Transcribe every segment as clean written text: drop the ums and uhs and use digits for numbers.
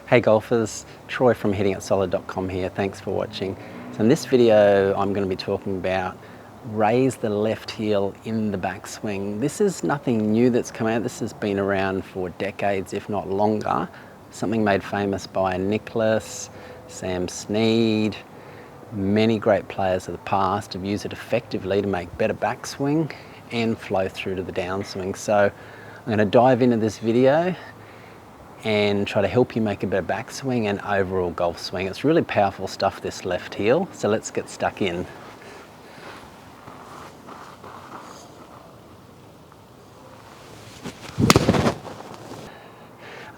Hey golfers, Troy from hittingitsolid.com here. Thanks for watching. So in this video I'm going to be talking about raise the left heel in the backswing. This is nothing new that's come out. This has been around for decades, if not longer. Something made famous by Nicklaus, Sam Snead. Many great players of the past have used it effectively to make better backswing and flow through to the downswing. So I'm going to dive into this video and try to help you make a better backswing and overall golf swing. It's really powerful stuff, this left heel, so let's get stuck in.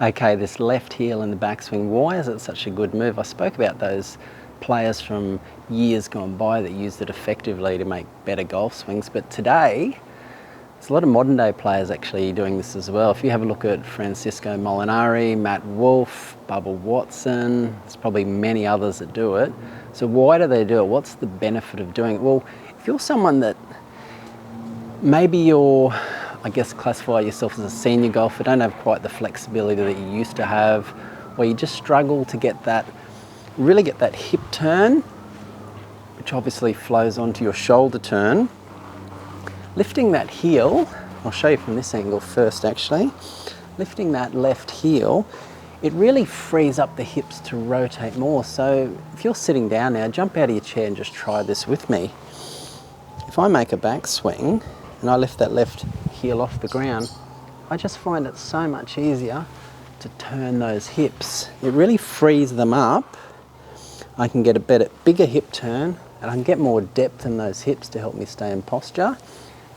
Okay, this left heel in the backswing, why is it such a good move? I spoke about those players from years gone by that used it effectively to make better golf swings, but today there's a lot of modern day players actually doing this as well. If you have a look at Francesco Molinari, Matt Wolff, Bubba Watson, there's probably many others that do it. So why do they do it? What's the benefit of doing it? Well, if you're someone that maybe you're, I guess, classify yourself as a senior golfer, don't have quite the flexibility that you used to have, or you just struggle to get that, really get that hip turn, which obviously flows onto your shoulder turn. Lifting that heel, I'll show you from this angle first actually, lifting that left heel, it really frees up the hips to rotate more. So if you're sitting down now, jump out of your chair and just try this with me. If I make a backswing and I lift that left heel off the ground, I just find it so much easier to turn those hips. It really frees them up. I can get a bigger hip turn and I can get more depth in those hips to help me stay in posture,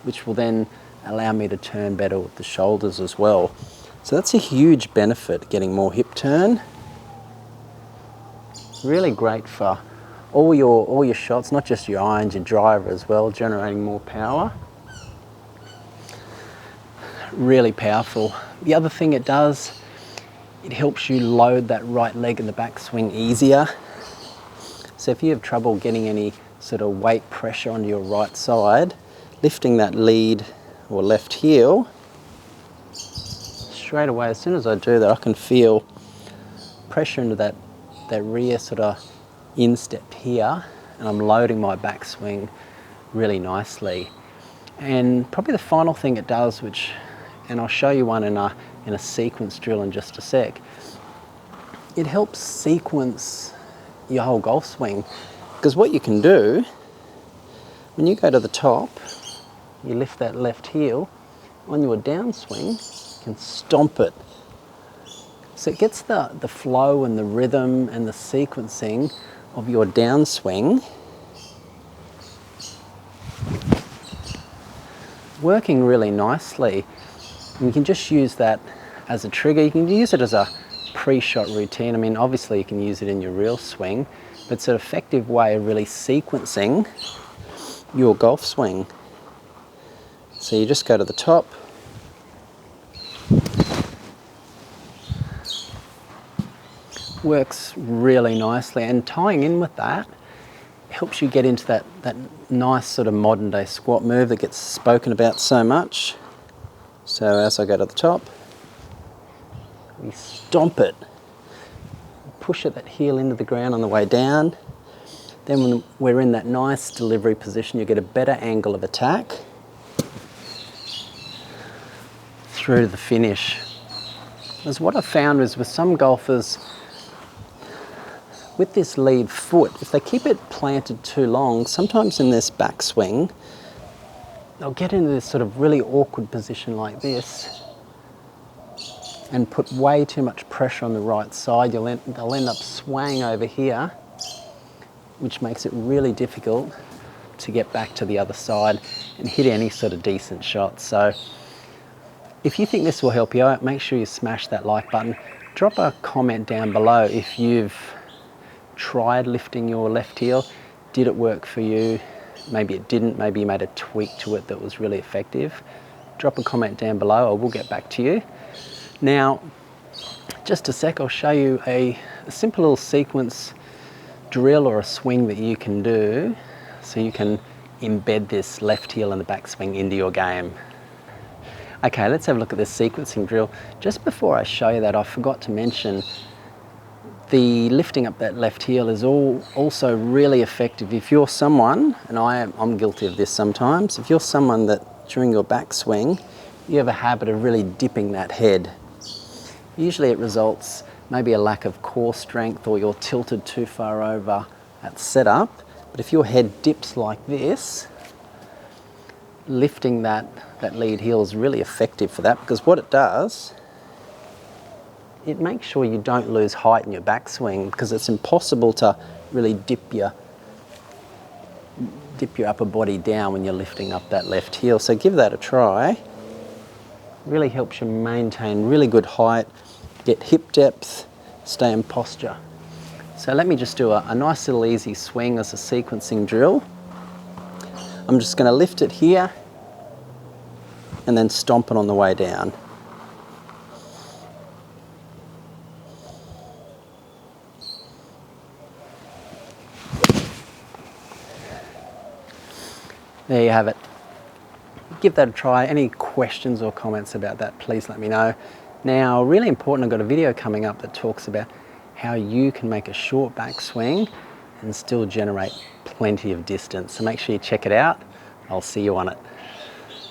which will then allow me to turn better with the shoulders as well. So that's a huge benefit, getting more hip turn. Really great for all your shots, not just your irons, your driver as well, generating more power. Really powerful. The other thing it does, it helps you load that right leg in the backswing easier. So if you have trouble getting any sort of weight pressure onto your right side, lifting that lead or left heel, straight away, as soon as I do that, I can feel pressure into that rear sort of instep here, and I'm loading my backswing really nicely. And probably the final thing it does, and I'll show you one in a sequence drill in just a sec, it helps sequence your whole golf swing. Because what you can do, when you go to the top, you lift that left heel, on your downswing, you can stomp it. So it gets the flow and the rhythm and the sequencing of your downswing working really nicely. And you can just use that as a trigger. You can use it as a pre-shot routine. I mean, obviously you can use it in your real swing, but it's an effective way of really sequencing your golf swing. So you just go to the top, works really nicely, and tying in with that helps you get into that nice sort of modern day squat move that gets spoken about so much. So as I go to the top, we stomp it, push that heel into the ground on the way down. Then when we're in that nice delivery position, you get a better angle of attack through to the finish. Because what I found is with some golfers, with this lead foot, if they keep it planted too long, sometimes in this backswing, they'll get into this sort of really awkward position like this and put way too much pressure on the right side. They'll end up swaying over here, which makes it really difficult to get back to the other side and hit any sort of decent shot. So if you think this will help you out, make sure you smash that like button. Drop a comment down below if you've tried lifting your left heel. Did it work for you? Maybe it didn't. Maybe you made a tweak to it that was really effective. Drop a comment down below. I will get back to you. Now, just a sec, I'll show you a simple little sequence drill or a swing that you can do so you can embed this left heel and the backswing into your game. Okay, let's have a look at this sequencing drill. Just before I show you that, I forgot to mention The lifting up that left heel is also really effective if you're someone, and I'm guilty of this sometimes, if you're someone that during your backswing, you have a habit of really dipping that head. Usually it results maybe a lack of core strength, or you're tilted too far over at setup. But if your head dips like this, lifting that lead heel is really effective for that, because what it does, it makes sure you don't lose height in your backswing, because it's impossible to really dip your upper body down when you're lifting up that left heel. So give that a try. Really helps you maintain really good height, get hip depth, stay in posture. So let me just do a nice little easy swing as a sequencing drill. I'm just going to lift it here and then stomp it on the way down. There you have it. Give that a try. Any questions or comments about that, please let me know. Now, really important, I've got a video coming up that talks about how you can make a short backswing and still generate plenty of distance. So make sure you check it out. I'll see you on it.